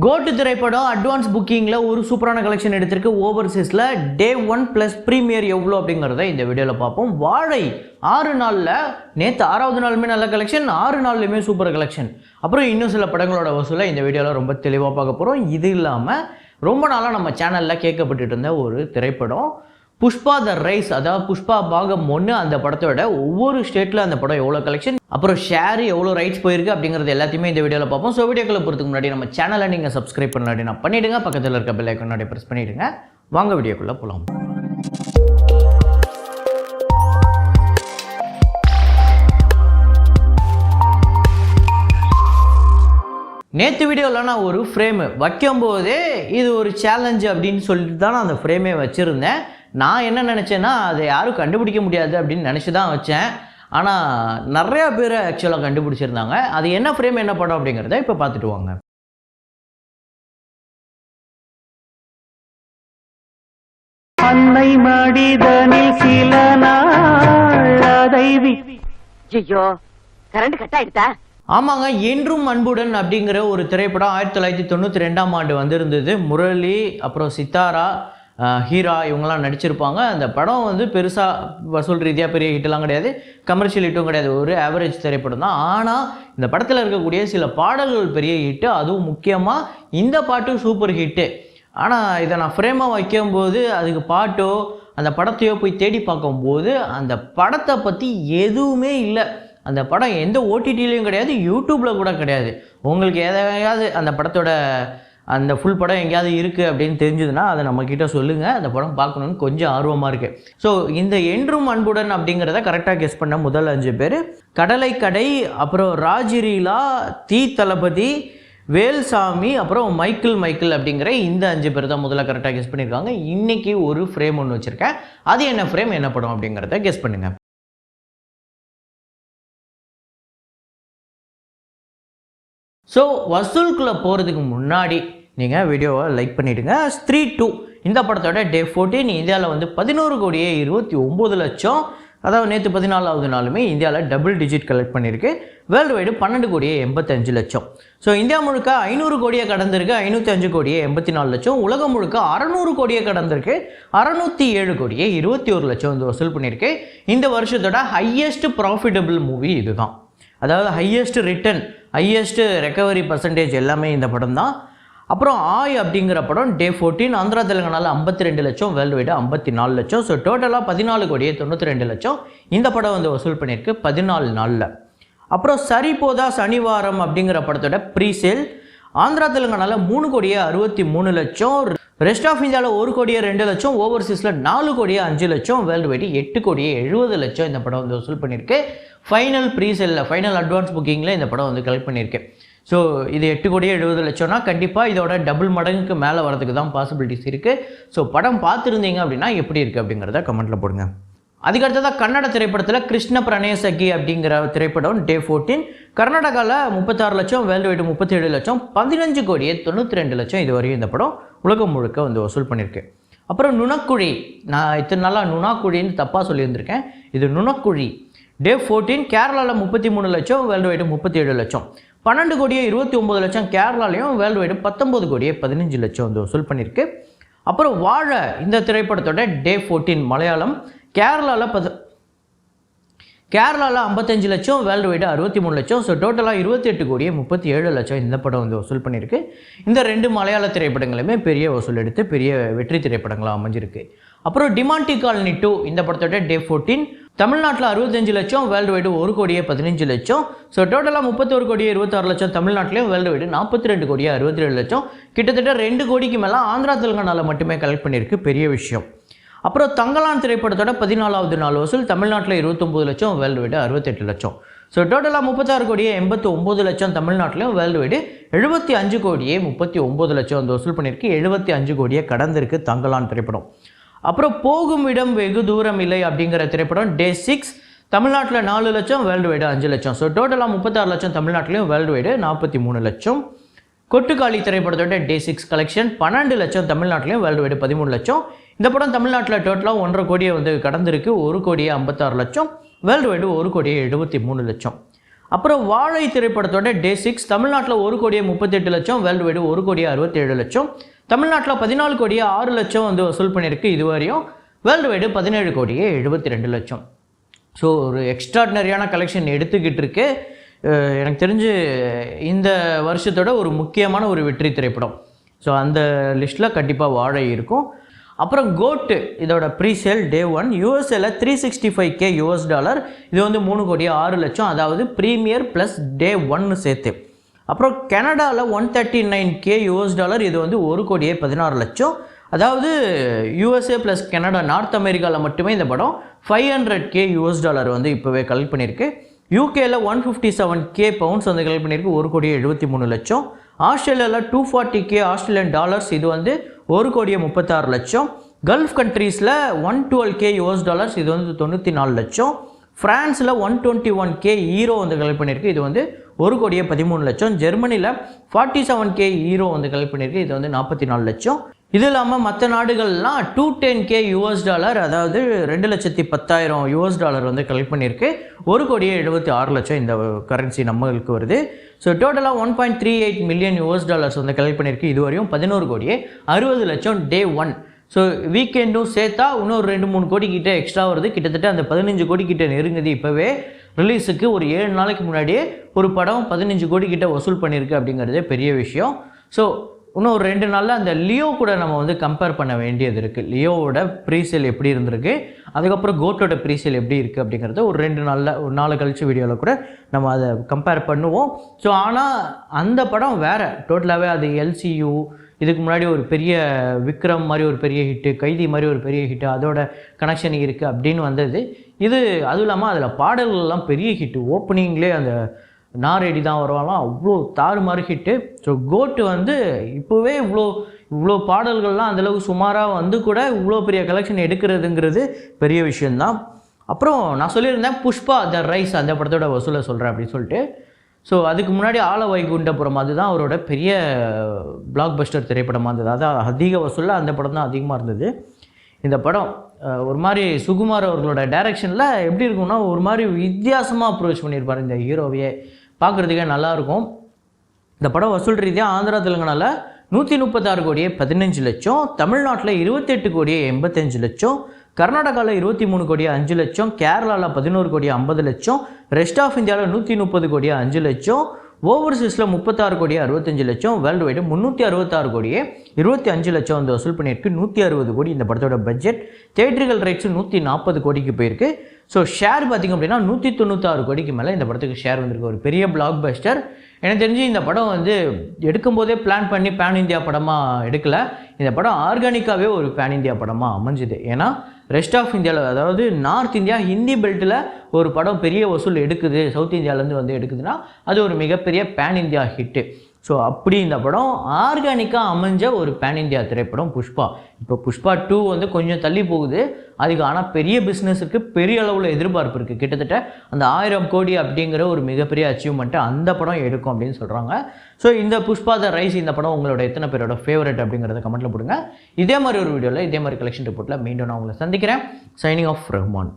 கோட்டு திரைப்படம் அட்வான்ஸ் புக்கிங்கில் ஒரு சூப்பரான கலெக்ஷன் எடுத்திருக்கு. ஓவர்சீஸில் டே 1 ப்ளஸ் ப்ரீமியர் எவ்வளோ அப்படிங்கிறத இந்த வீடியோவில் பார்ப்போம். வாழை 6 நாளில் நேற்று 6வது நாளுமே நல்ல கலெக்ஷன், 6 நாள்லையுமே சூப்பர் கலெக்ஷன். அப்புறம் இன்னும் சில படங்களோட வசூலை இந்த வீடியோவில் ரொம்ப தெளிவாக பார்க்க போகிறோம். இது இல்லாமல் ரொம்ப நாளாக நம்ம சேனலில் கேட்கப்பட்டு இருந்த ஒரு திரைப்படம் புஷ்பா த ரைஸ், அதாவது புஷ்பா பாகம் 1. அந்த படத்தோட ஒவ்வொரு ஸ்டேட்டில் அந்த படம் எவ்வளோ கலெக்ஷன், அப்புறம் ஷேர் எவ்வளோ ரைட்ஸ் போயிருக்கு அப்படிங்கிறது எல்லாத்தையுமே இந்த வீடியோவில் பார்ப்போம். ஸோ வீடியோக்களை போகிறதுக்கு முன்னாடி நம்ம சேனலை நீங்கள் சப்ஸ்கிரைப் பண்ணாடி நான் பண்ணிவிடுங்க, பக்கத்தில் இருக்க பெல் ஐக்கானை ப்ரெஸ் பண்ணிவிடுங்க. வாங்க வீடியோக்குள்ளே போகலாம். நேற்று வீடியோவில் நான் ஒரு ஃப்ரேமு வைக்கும்போதே இது ஒரு சேலஞ்சு அப்படின்னு சொல்லிட்டு தான் நான் அந்த ஃப்ரேமே வச்சுருந்தேன். நான் என்ன நினச்சேன்னா அதை யாரும் கண்டுபிடிக்க முடியாது அப்படின்னு நினச்சி தான் வச்சேன். ஆனால் நிறையா பேர் ஆக்சுவலாக கண்டுபிடிச்சிருந்தாங்க. அது என்ன ஃப்ரேம், என்ன படம் அப்படிங்கிறத இப்போ பார்த்துட்டு வாங்க. அன்னை மடிதனில் சில நாள் ஐயோ கரண்ட் கட் ஆயிடுதா? ஆமாங்க, என்றும் அன்புடன் அப்படிங்கிற ஒரு திரைப்படம் 1992ஆம் ஆண்டு வந்திருந்தது. முரளி, அப்புறம் சித்தாரா, ஹீரா இவங்கெல்லாம் நடிச்சிருப்பாங்க. அந்த படம் வந்து பெருசாக வசூல் ரீதியாக பெரிய ஹிட்டெல்லாம் கிடையாது, கமர்ஷியல் ஹிட்டும் கிடையாது, ஒரு ஆவரேஜ் திரைப்படம் தான். ஆனால் இந்த படத்தில் இருக்கக்கூடிய சில பாடல்கள் பெரிய ஹிட்டு, அதுவும் முக்கியமாக இந்த பாட்டும் சூப்பர் ஹிட்டு. ஆனால் இதை நான் ஃப்ரேமாக வைக்கும்போது அதுக்கு பாட்டோ அந்த படத்தையோ போய் தேடி பார்க்கும்போது அந்த படத்தை பற்றி எதுவுமே இல்லை. அந்த படம் எந்த ஓடிடிலையும் கிடையாது, யூடியூப்பில் கூட கிடையாது. உங்களுக்கு எதையாவது அந்த படத்தோட அந்த ஃபுல் படம் எங்கேயாவது இருக்குது அப்படின்னு தெரிஞ்சதுன்னா அதை நம்மக்கிட்ட சொல்லுங்கள். அந்த படம் பார்க்கணுன்னு கொஞ்சம் ஆர்வமாக இருக்குது. ஸோ இந்த என்றும் அன்புடன் அப்படிங்கிறத கரெக்டாக கெஸ் பண்ண முதல் 5 பேர் கடலை கடை, அப்புறம் ராஜிரீலா, தீ தளபதி, வேல்சாமி, அப்புறம் மைக்கிள் அப்படிங்கிற இந்த 5 பேர் தான் முதல்ல கரெக்டாக கெஸ் பண்ணியிருக்காங்க. இன்றைக்கி ஒரு ஃப்ரேம் ஒன்று வச்சுருக்கேன். அது என்ன ஃப்ரேம், என்ன படம் அப்படிங்கிறத கெஸ் பண்ணுங்கள். ஸோ வசூலுக்குள்ளே போகிறதுக்கு முன்னாடி நீங்கள் வீடியோவை லைக் பண்ணிவிடுங்க. ஸ்திரீ 2 இந்த படத்தோட டே 14 இந்தியாவில் வந்து 11,29,00,000, அதாவது நேற்று 14வது நாளுமே இந்தியாவில் டபுள் டிஜிட் கலெக்ட் பண்ணியிருக்கு. World wide 12,85,00,000. ஸோ இந்தியா முழுக்க 500 கோடியை கடந்திருக்கு, 505,84,00,000. உலகம் முழுக்க 600 கோடியை கடந்திருக்கு, 607 கோடியே 21,00,000 வந்து வசூல் பண்ணியிருக்கு. இந்த வருஷத்தோட ஹையஸ்ட் ப்ராஃபிட்டபிள் மூவி இதுதான், அதாவது highest return, highest recovery percentage எல்லாமே இந்த படம் தான். அப்புறம் ஆய் அப்படிங்கிற படம் டே 14 ஆந்திரா தெலுங்கானாவில் 52,00,000, வேர்ல்டு வைடு 54,00,000. ஸோ டோட்டலாக 14,92,00,000 இந்த படம் வந்து வசூல் பண்ணியிருக்கு 14 நாளில். அப்புறம் சரிபோதா சனிவாரம் அப்படிங்கிற படத்தோட ப்ரீசேல் ஆந்திரா தெலுங்கானாவில் 3,63,00,000, ரெஸ்ட் ஆஃப் இந்தியாவில் 1,02,00,000, ஓவர்சீஸில் 4,05,00,000, வேர்ல்டு வைடு 8,70,00,000 இந்த படம் வந்து வசூல் பண்ணியிருக்கு. ஃபைனல் ப்ரீசேலில், ஃபைனல் அட்வான்ஸ் புக்கிங்கில் இந்த படம் வந்து கலெக்ட் பண்ணியிருக்கு. ஸோ இது 8,70,00,000னா கண்டிப்பாக இதோட டபுள் மடங்குக்கு மேலே வரதுக்கு தான் பாசிபிலிட்டிஸ் இருக்குது. ஸோ படம் பார்த்துருந்தீங்க அப்படின்னா எப்படி இருக்குது அப்படிங்கிறத கமெண்ட்டில் போடுங்க. அதுக்கடுத்ததாக கன்னட திரைப்படத்தில் கிருஷ்ண பிரணய சகி அப்படிங்கிற திரைப்படம் டே 14 கர்நாடகாவில் 36,00,000, வேர்ல்டு வைடு 37,00,000, 15,92,00,000 இது வரையும் இந்த படம் உலகம் முழுக்க வந்து வசூல் பண்ணியிருக்கு. அப்புறம் நுணக்குழி, நான் இத்தனை நாளாக நுணாக்குழின்னு தப்பாக சொல்லியிருந்திருக்கேன், இது நுணக்குழி டே 14 கேரளாவில் 33,00,000, வேர்ல்டு வைடு 37,00,000, 12,29,00,000 கேரளாலையும், வேர்ல்டு வைடு 19,15,00,000 வந்து வசூல் பண்ணியிருக்கு. அப்புறம் வாழை இந்த திரைப்படத்தோட டே 14 மலையாளம் கேரளாவில் 55,00,000, வேர்ல்டு வைடு 63,00,000. ஸோ டோட்டலாக 28,37,00,000 இந்த படம் வந்து வசூல் பண்ணியிருக்கு. இந்த 2 மலையாள திரைப்படங்களுமே பெரிய வசூல் எடுத்து பெரிய வெற்றி திரைப்படங்களாக அமைஞ்சிருக்கு. அப்புறம் டிமாண்டி காலனி 2 இந்த படத்தோட டே 14 தமிழ்நாட்டில் 65,00,000, வேர்ல்டு வைடு 1,15,00,000. ஸோ டோட்டலாக 31,26,00,000 தமிழ்நாட்டிலையும், வேர்ல்டு வைடு 42,67,00,000. கிட்டத்தட்ட 2 கோடிக்கு மேலே ஆந்திரா தெலுங்கானாவில் மட்டுமே கலெக்ட் பண்ணியிருக்கு, பெரிய விஷயம். அப்புறம் தங்கலான் திரைப்படத்தோட 14வது நாள் வசூல் தமிழ்நாட்டில் 29,00,000, வேர்ல்டு வைடு 68,00,000. ஸோ டோட்டலாக 36,89,00,000 தமிழ்நாட்டிலையும், வேர்ல்டு வைடு 75,39,00,000 வந்து வசூல் பண்ணியிருக்கு. 75 கோடியை கடந்திருக்கு தங்கலான் திரைப்படம். அப்புறம் போகும் இடம் வெகு தூரம் இல்லை அப்படிங்கிற திரைப்படம் டே 6 தமிழ்நாட்டில் 4,00,000, வேர்ல்டு வைடு 5,00,000. ஸோ டோட்டலாக 36,00,000 தமிழ்நாட்டிலையும், வேர்ல்டு வைடு 43,00,000. கொட்டுக்காளி திரைப்படத்தோட டே 6 கலெக்ஷன் 12,00,000 தமிழ்நாட்டிலையும், வேர்ல்டு வைடு 13,00,000. இந்த படம் தமிழ்நாட்டில் டோட்டலாக 1,50,00,000 வந்து கடந்திருக்கு, 1,56,00,000, வேர்ல்டு வைடு 1,73,00,000. அப்புறம் வாழை திரைப்படத்தோட டே 6 தமிழ்நாட்டில் 1,38,00,000, வேர்ல்டு வைடு 1,67,00,000. தமிழ்நாட்டில் 14,06,00,000 வந்து வசூல் பண்ணியிருக்கு இதுவரையும். World wide 17,72,00,000. ஸோ ஒரு எக்ஸ்ட்ராடினரியான கலெக்ஷன் எடுத்துக்கிட்டு இருக்கு. எனக்கு தெரிஞ்சு இந்த வருஷத்தோட ஒரு முக்கியமான ஒரு வெற்றி திரைப்படம். ஸோ அந்த லிஸ்ட்டில் கண்டிப்பாக வாழை இருக்கும். அப்புறம் கோட்டு இதோட ப்ரீசேல் டே 1 யூஎஸ்ஏல $365K. இது வந்து 3,06,00,000, அதாவது ப்ரீமியர் ப்ளஸ் டே 1 சேர்த்து. அப்புறம் கனடாவில் $139K. இது வந்து 1,16,00,000, அதாவது யூஎஸ்ஏ ப்ளஸ் கனடா நார்த் அமெரிக்காவில் மட்டுமே இந்த படம் $500K வந்து இப்போவே கலெக்ட் பண்ணியிருக்கு. யூகேல $157K வந்து கலெக்ட் பண்ணியிருக்கு, 1,73,00,000. ஆஸ்திரேலியாவில் $240K ஆஸ்திரேலியன் டாலர்ஸ், இது வந்து 1,36,00,000. கல்ஃப் கண்ட்ரீஸில் $112K இது வந்து 94,00,000. ஃப்ரான்ஸில் $121K வந்து கலெக்ட் பண்ணியிருக்கு, இது வந்து 1,13,00,000. ஜெர்மனியில் $47K வந்து கலெக்ட் பண்ணியிருக்கு, இது வந்து 44,00,000. இது இல்லாமல் மற்ற நாடுகள்லாம் $210K அதாவது $2,10,000 வந்து கலெக்ட் பண்ணியிருக்கு, 1,76,00,000 இந்த கரன்சி நம்மளுக்கு வருது. ஸோ டோட்டலாக $1.38 மில்லியன் வந்து கலெக்ட் பண்ணியிருக்கு இதுவரையும், 11,60,00,000 டே 1. ஸோ வீக்கெண்டும் சேர்த்தா இன்னொரு 2-3 கோடி கிட்ட எக்ஸ்ட்ரா வருது. கிட்டத்தட்ட அந்த 15 கோடி கிட்ட நெருங்குது. இப்போவே ரிலீஸுக்கு ஒரு 7 நாளைக்கு முன்னாடியே ஒரு படம் 15 கோடி கிட்ட வசூல் பண்ணியிருக்கு அப்படிங்கிறதே பெரிய விஷயம். ஸோ இன்னும் ஒரு 2 நாளில் அந்த லியோ கூட நம்ம வந்து கம்பேர் பண்ண வேண்டியது இருக்குது. லியோவோட ப்ரீசேல் எப்படி இருந்திருக்கு, அதுக்கப்புறம் கோட்டோட ப்ரீசேல் எப்படி இருக்குது அப்படிங்கிறத ஒரு 2 நாளில், ஒரு நாள் கழிச்சு வீடியோவில் கூட நம்ம அதை கம்பேர் பண்ணுவோம். ஸோ ஆனால் அந்த படம் வேறு டோட்டலாகவே. அது எல்சியூ இதுக்கு முன்னாடி ஒரு பெரிய விக்ரம் மாதிரி ஒரு பெரிய ஹிட்டு, கைதி மாதிரி ஒரு பெரிய ஹிட்டு, அதோட கனெக்ஷன் இருக்குது அப்படின்னு வந்தது இது. அதுவும் இல்லாமல் அதில் பாடல்கள்லாம் பெரிய ஹிட்டு. ஓப்பனிங்லேயே அந்த நாரேடி தான் வருவாங்களாம், அவ்வளோ தாறுமாறு ஹிட்டு. ஸோ கோட்டு வந்து இப்போவே இவ்வளோ பாடல்கள்லாம் அந்தளவுக்கு சுமாராக வந்து கூட இவ்வளோ பெரிய கலெக்ஷன் எடுக்கிறதுங்கிறது பெரிய விஷயந்தான். அப்புறம் நான் சொல்லியிருந்தேன் புஷ்பா த ரைஸ் அந்த படத்தோட வசூலை சொல்கிறேன் அப்படின்னு சொல்லிட்டு. ஸோ அதுக்கு முன்னாடி ஆல வைகுண்டபுரம் அதுதான் அவரோட பெரிய பிளாக் பஸ்டர் திரைப்படமாக இருந்தது. அதான் அதிக வசூலில் அந்த படம் தான் அதிகமாக இருந்தது. இந்த படம் ஒரு மாதிரி சுகுமார் அவர்களோட டைரக்ஷனில் எப்படி இருக்கும்னா ஒரு மாதிரி வித்தியாசமாக அப்ரோச் பண்ணியிருப்பார் இந்த ஹீரோவையே. பார்க்குறதுக்கே நல்லாயிருக்கும். இந்த படம் வசூல் ரீதியாக ஆந்திரா தெலுங்கானாவில் $136,15,00,000, தமிழ்நாட்டில் $28,85,00,000, கர்நாடகாவில் $23,05,00,000, கேரளாவில் $11,50,00,000, ரெஸ்ட் ஆஃப் இந்தியாவில் $130,05,00,000, ஓவர்சீஸில் $36,65,00,000, வேர்ல்டு வைடு $366,25,00,000 வந்து வசூல் பண்ணியிருக்கு. 160 கோடி இந்த படத்தோட பட்ஜெட். தியேட்டர்கள் ரைட்ஸு 140 கோடிக்கு போயிருக்கு. ஸோ ஷேர் பார்த்திங்க அப்படின்னா 196 கோடிக்கு மேலே இந்த படத்துக்கு ஷேர் வந்திருக்கு. ஒரு பெரிய பிளாக் பஸ்டர். எனக்கு தெரிஞ்சு இந்த படம் வந்து எடுக்கும்போதே பிளான் பண்ணி பேன் இந்தியா படமாக எடுக்கலை. இந்த படம் ஆர்கானிக்காகவே ஒரு பேன் இந்தியா படமாக அமைஞ்சுது. ஏன்னா ரெஸ்ட் ஆஃப் இந்தியாவில், அதாவது நார்த் இந்தியா ஹிந்தி பெல்ட்டில் ஒரு படம் பெரிய வசூல் எடுக்குது, சவுத் இந்தியாவிலேருந்து வந்து எடுக்குதுன்னா அது ஒரு மிகப்பெரிய பேன் இந்தியா ஹிட்டு. ஸோ அப்படி இந்த படம் ஆர்கானிக்காக அமைஞ்ச ஒரு பேன் இந்தியா திரைப்படம் புஷ்பா. இப்போ புஷ்பா 2 வந்து கொஞ்சம் தள்ளி போகுது அதுக்கு. ஆனால் பெரிய பிஸ்னஸுக்கு பெரிய அளவில் எதிர்பார்ப்பு இருக்குது. கிட்டத்தட்ட அந்த 1000 கோடி அப்படிங்கிற ஒரு மிகப்பெரிய அச்சீவ்மெண்ட்டை அந்த படம் எடுக்கும் அப்படின்னு சொல்கிறாங்க. ஸோ இந்த புஷ்பா த ரைஸ் இந்த படம் உங்களோட எத்தனை பேரோட ஃபேவரட் அப்படிங்கிறத கமெண்ட்டில் போடுங்க. இதே மாதிரி ஒரு வீடியோவில் இதே மாதிரி கலெக்ஷன் ரிப்போர்ட்டில் மீண்டும் நான் உங்களை சந்திக்கிறேன். Signing off Rahman.